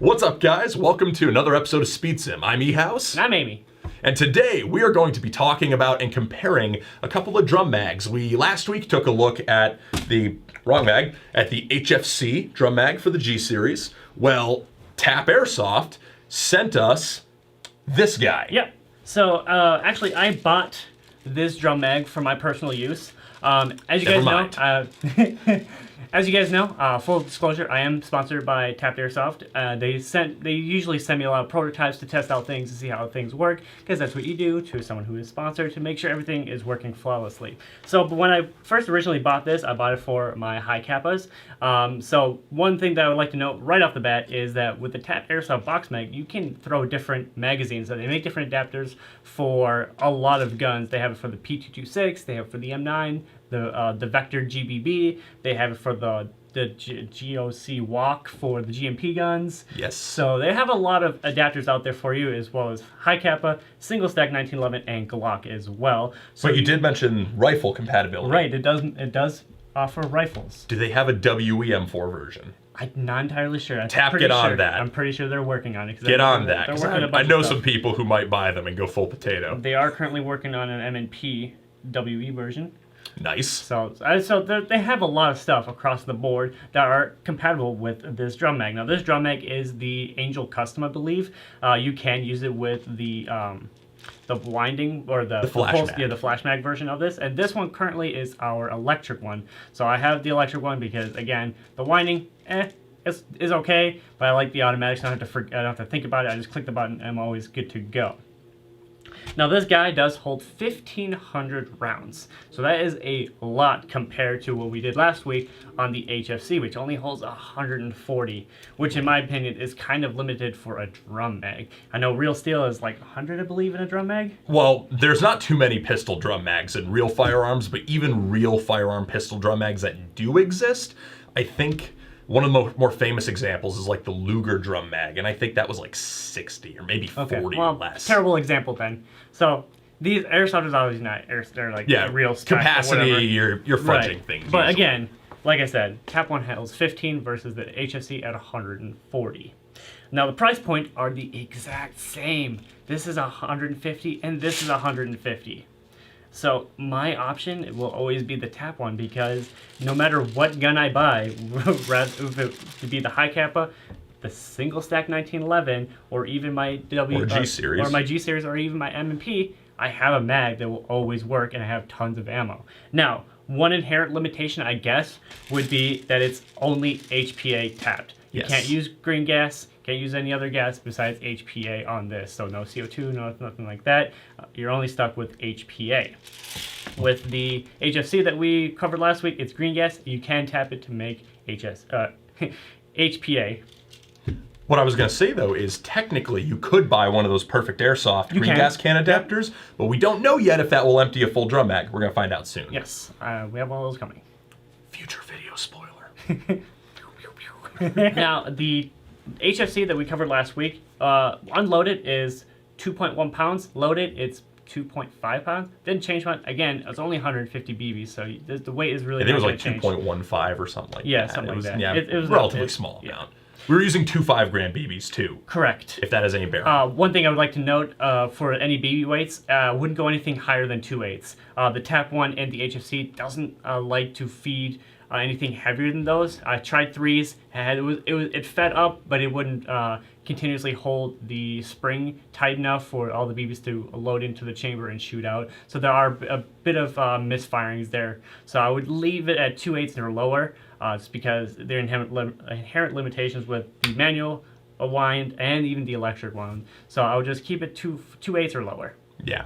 What's up, guys? Welcome to another episode of SpeedSim. I'm E-House. And I'm Amy. And today we are going to be talking about and comparing a couple of drum mags. We last week took a look at the HFC drum mag for the G series. Well, TAPP Airsoft sent us this guy. Yep. So actually, I bought this drum mag for my personal use. As you guys know, full disclosure, I am sponsored by TAPP Airsoft. They usually send me a lot of prototypes to test out things, to see how things work, because that's what you do to someone who is sponsored, to make sure everything is working flawlessly. So, but when I first originally bought this, I bought it for my high kappas. So one thing that I would like to note right off the bat is that with the TAPP Airsoft box mag, you can throw different magazines. So they make different adapters for a lot of guns. They have it for the P226, they have it for the M9, the Vector GBB, they have it for the GOC Walk for the GMP guns. Yes. So they have a lot of adapters out there for you, as well as high kappa, single stack 1911, and Glock as well. So But you did mention rifle compatibility. Right, it does offer rifles. Do they have a WEM4 version? I'm not entirely sure. TAPP, get on that. I'm pretty sure they're working on it. Get on that. 'Cause I know some people who might buy them and go full potato. They are currently working on an M&P WE version. Nice. So they have a lot of stuff across the board that are compatible with this drum mag. Now, this drum mag is the Angel Custom, I believe. You can use it with the winding or the flash mag. Yeah, the flash mag version of this. And this one currently is our electric one. So I have the electric one because, again, the winding, is okay, but I like the automatic, so I don't have to think about it. I just click the button and I'm always good to go. Now, this guy does hold 1,500 rounds, so that is a lot compared to what we did last week on the HFC, which only holds 140, which in my opinion is kind of limited for a drum mag. I know Real Steel is like 100, I believe, in a drum mag. Well, there's not too many pistol drum mags in real firearms, but even real firearm pistol drum mags that do exist, I think one of the more famous examples is like the Luger drum mag, and I think that was like 60 or maybe 40 or less. Terrible example then. So these Airsoft is obviously not they're like real capacity. You're fudging things. But again, like I said, TAPP one holds 15 versus the HFC at 140. Now the price point are the exact same. This is 150 and this is 150. So my option will always be the TAPP one, because no matter what gun I buy, if it to be the high kappa, the single stack 1911, or even my G series, or my G series, or even my M&P, I have a mag that will always work, and I have tons of ammo. Now, one inherent limitation, I guess, would be that it's only HPA tapped. You can't use green gas. Can't use any other gas besides HPA on this, so no CO2, nothing like that. You're only stuck with HPA. With the HFC that we covered last week, it's green gas. You can tap it to make HPA. What I was going to say, though, is technically you could buy one of those Perfect Airsoft green gas can adapters, but we don't know yet if that will empty a full drum mag. We're going to find out soon. Yes, we have one of those coming. Future video spoiler. Now, the HFC that we covered last week, unloaded is 2.1 pounds. Loaded, it's 2.5 pounds. Didn't change much. Again, it's only 150 BBs, so the weight is really I think it was like 2.15 or something like that. Yeah, something like that. Yeah, it was relatively small amount. We were using 2 5-gram BBs too. Correct. If that has any bearing. One thing I would like to note for any BB weights, wouldn't go anything higher than 2/8. The TAPP one and the HFC doesn't like to feed anything heavier than those. I tried 3s, and it fed up, but it wouldn't continuously hold the spring tight enough for all the BBs to load into the chamber and shoot out. So there are a bit of misfirings there. So I would leave it at 2/8 or lower, just because there are inherent limitations with the manual, a wind, and even the electric one. So I would just keep it 2/8 or lower. Yeah.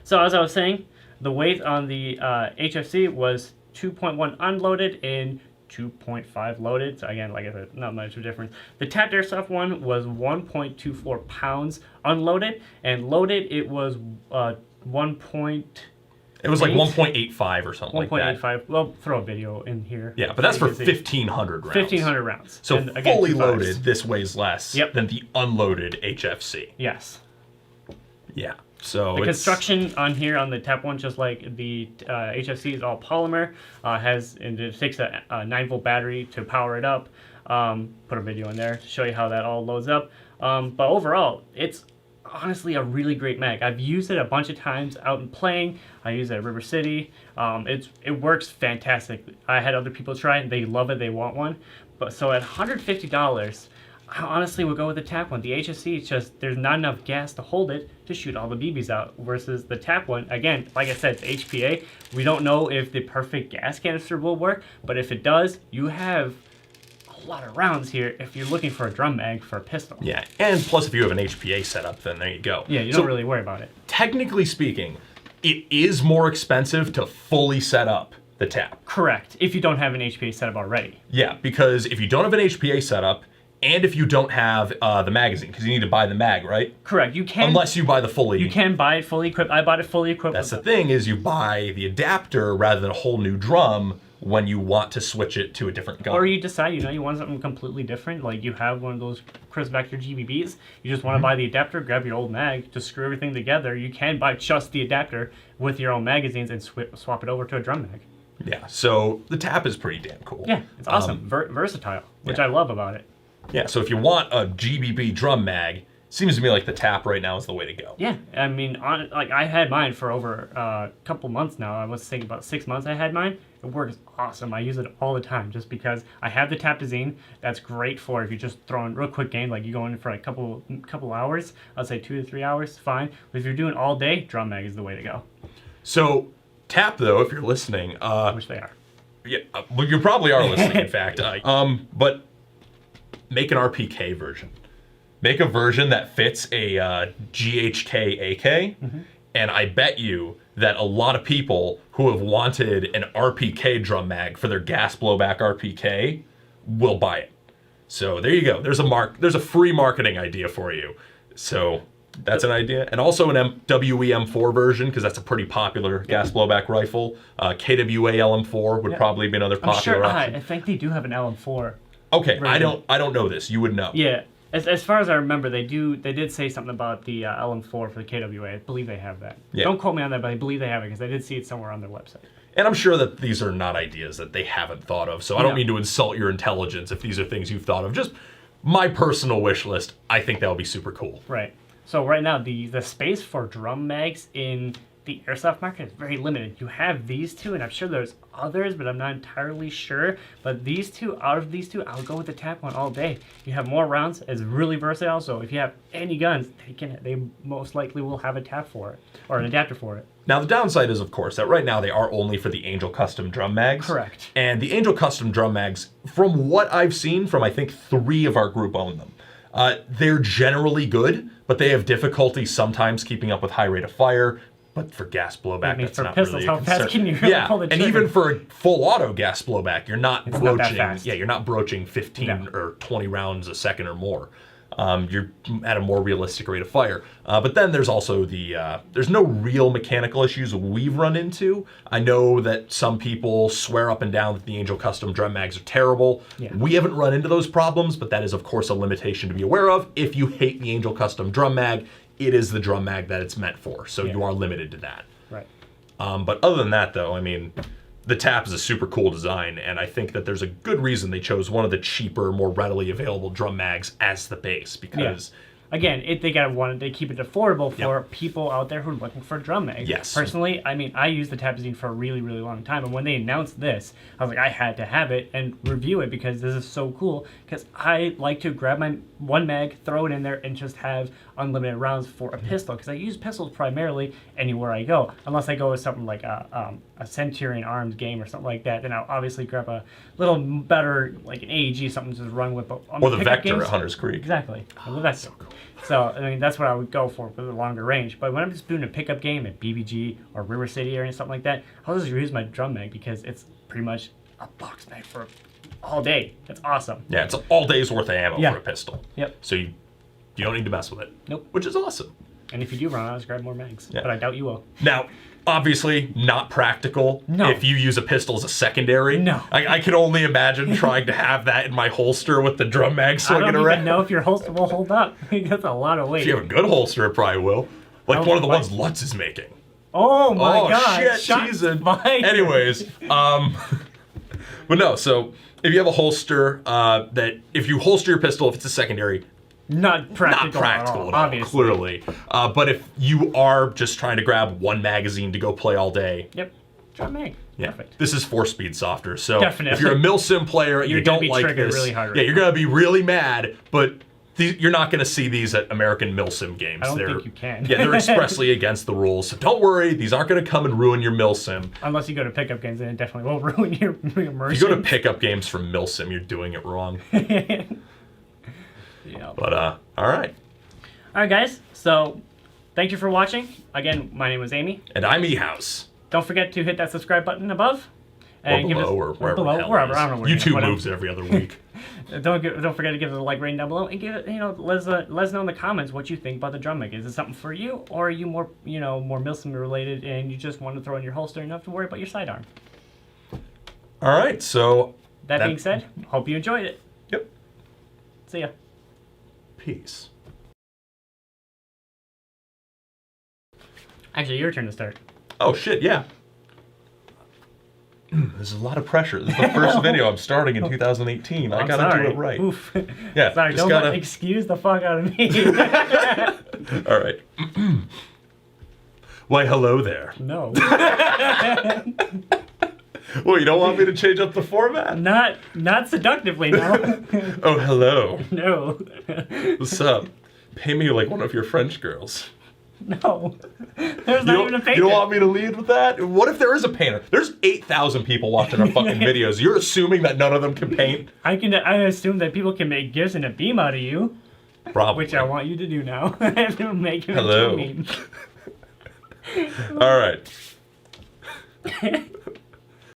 So as I was saying, the weight on the HFC was 2.1 unloaded and 2.5 loaded. So again, like I said, not much of a difference. The TAPP Airsoft one was 1.24 pounds unloaded, and loaded it was It was like 1.85 or something like that. 1.85. Well, throw a video in here. Yeah, but that's for 1,500 rounds. 1,500 rounds. So and again, fully loaded, this weighs less Yep. than the unloaded HFC. Yes. Yeah. So the construction on here on the TAPP one, just like the HFC, is all polymer. It takes a 9-volt battery to power it up. Put a video in there to show you how that all loads up. But overall, it's honestly a really great mag. I've used it a bunch of times out and playing. I use it at River City. It works fantastic. I had other people try it. They love it. They want one. But so at $150, I honestly would go with the TAPP one. The HSC, it's just there's not enough gas to hold it to shoot all the BBs out. Versus the TAPP one, again, like I said, it's HPA. We don't know if the perfect gas canister will work, but if it does, you have a lot of rounds here if you're looking for a drum mag for a pistol. Yeah, and plus if you have an HPA setup, then there you go. Yeah, you don't really worry about it. Technically speaking, it is more expensive to fully set up the TAPP. Correct, if you don't have an HPA setup already. Yeah, because if you don't have an HPA setup, and if you don't have the magazine, because you need to buy the mag, right? Correct, you can. Unless you buy the fully. You can buy it fully equipped. I bought it fully equipped. That's the thing, is you buy the adapter rather than a whole new drum when you want to switch it to a different gun. Or you decide, you want something completely different. Like you have one of those Chris Vector GBBs. You just want to buy the adapter, grab your old mag, to screw everything together. You can buy just the adapter with your own magazines and swap it over to a drum mag. Yeah, so the TAPP is pretty damn cool. Yeah, it's awesome. Versatile, which I love about it. Yeah, so if you want a GBB drum mag, seems to me like the TAPP right now is the way to go. Yeah, I mean, I had mine for over a couple months now. I was thinking about 6 months I had mine. It works awesome. I use it all the time just because I have the TAPP Zine. That's great for if you're just throwing real quick game, like you go in for a couple hours. I'd say 2 to 3 hours, fine. But if you're doing all day, drum mag is the way to go. So TAPP, though, if you're listening, Which they are. Yeah, well, you probably are listening, in fact. But make an RPK version. Make a version that fits a GHK AK, and I bet you that a lot of people who have wanted an RPK drum mag for their gas blowback RPK will buy it. So there you go. There's a free marketing idea for you. So that's an idea. And also an WEM4 version, because that's a pretty popular gas blowback rifle. KWA LM4 would probably be another popular option. I think they do have an LM4. Okay, version. I don't know this. You would know. Yeah. As far as I remember, they did say something about the LM4 for the KWA. I believe they have that. Yeah. Don't quote me on that, but I believe they have it because I did see it somewhere on their website. And I'm sure that these are not ideas that they haven't thought of, so I don't mean to insult your intelligence if these are things you've thought of. Just my personal wish list, I think that would be super cool. Right. So right now, the space for drum mags in the airsoft market is very limited. You have these two, and I'm sure there's others, but I'm not entirely sure. But these two, out of these two, I'll go with the TAPP one all day. You have more rounds, it's really versatile, so if you have any guns, they most likely will have a TAPP for it, or an adapter for it. Now, the downside is, of course, that right now they are only for the Angel Custom drum mags. Correct. And the Angel Custom drum mags, from what I've seen from, I think, 3 of our group own them, they're generally good, but they have difficulty sometimes keeping up with high rate of fire. But for gas blowback, that's not pistols, really a how fast concern. can you really pull the trigger? And even for a full auto gas blowback, you're not It's broaching. not that fast. Yeah, you're not broaching 15 or 20 rounds a second or more. You're at a more realistic rate of fire. But then there's also there's no real mechanical issues we've run into. I know that some people swear up and down that the Angel Custom drum mags are terrible. Yeah. We haven't run into those problems, but that is, of course, a limitation to be aware of. If you hate the Angel Custom drum mag, it is the drum mag that it's meant for, so you are limited to that. Right. But other than that, though, I mean, the TAPP is a super cool design, and I think that there's a good reason they chose one of the cheaper, more readily available drum mags as the base, because... Again, they keep it affordable for people out there who are looking for drum mags. Yes. Personally, I mean, I used the TAPP Zine for a really, really long time, and when they announced this, I was like, I had to have it and review it because this is so cool. Because I like to grab my one mag, throw it in there, and just have unlimited rounds for a pistol. Because I use pistols primarily anywhere I go, unless I go with something like a Centurion Arms game or something like that. Then I'll obviously grab a little better, like an AEG, something to just run with. But or the Vector at Hunter's Creek. Exactly. I love that. So cool. So, I mean, that's what I would go for the longer range. But when I'm just doing a pickup game at BBG or River City or something like that, I'll just use my drum mag because it's pretty much a box mag for all day. It's awesome. Yeah, it's all day's worth of ammo for a pistol. Yep. So you don't need to mess with it. Nope. Which is awesome. And if you do run out, just grab more mags. Yeah. But I doubt you will. Now, obviously, not practical if you use a pistol as a secondary. No. I can only imagine trying to have that in my holster with the drum mag swinging I don't around. even know if your holster will hold up. That's a lot of weight. If you have a good holster, it probably will. Like one of the ones Lutz is making. Oh my god. Shit, Shots teasing. fired. Anyways, But no, so if you have a holster, if you holster your pistol, if it's a secondary, Not practical, at all, obviously. clearly. But if you are just trying to grab one magazine to go play all day, Yep. Drum mag. yeah, Perfect. this is 4-speed softer. So Definitely. if you're a milsim player and You're you gonna don't be like triggered this, really hard right yeah, you're now. gonna be really mad. But you're not gonna see these at American milsim games. I don't think you can. Yeah, they're expressly against the rules. So don't worry, these aren't gonna come and ruin your milsim. Unless you go to pickup games, then it definitely will ruin your immersion. If you go to pickup games from milsim, you're doing it wrong. Yeah. But all right. All right, guys. So, thank you for watching. Again, my name was Amy. And I'm E-House. Don't forget to hit that subscribe button above. Or And give us, below, or wherever. below, the hell wherever. it is. I don't know where YouTube whatever. moves every other week. Don't forget to give us a like rating down below and give it. Let us know in the comments what you think about the drum mag. Is it something for you, or are you more more milsim related and you just want to throw in your holster and not have to worry about your sidearm? All right, so That being said, hope you enjoyed it. Yep. See ya. Peace. Actually, your turn to start. Oh shit, yeah. There's a lot of pressure. This is the first video I'm starting in 2018. I gotta do it right. Oof. Yeah, Sorry, just don't gotta. excuse the fuck out of me. All right. Why, hello there. No. Well, you don't want me to change up the format? Not seductively, no. Oh, hello. No. What's up? Pay me like one of your French girls. No. There's not even a painter. You don't want me to lead with that? What if there is a painter? There's 8,000 people watching our fucking videos. You're assuming that none of them can paint? I assume that people can make gifs and a beam out of you. Probably. Which I want you to do now. Make it Hello. into a meme. All right.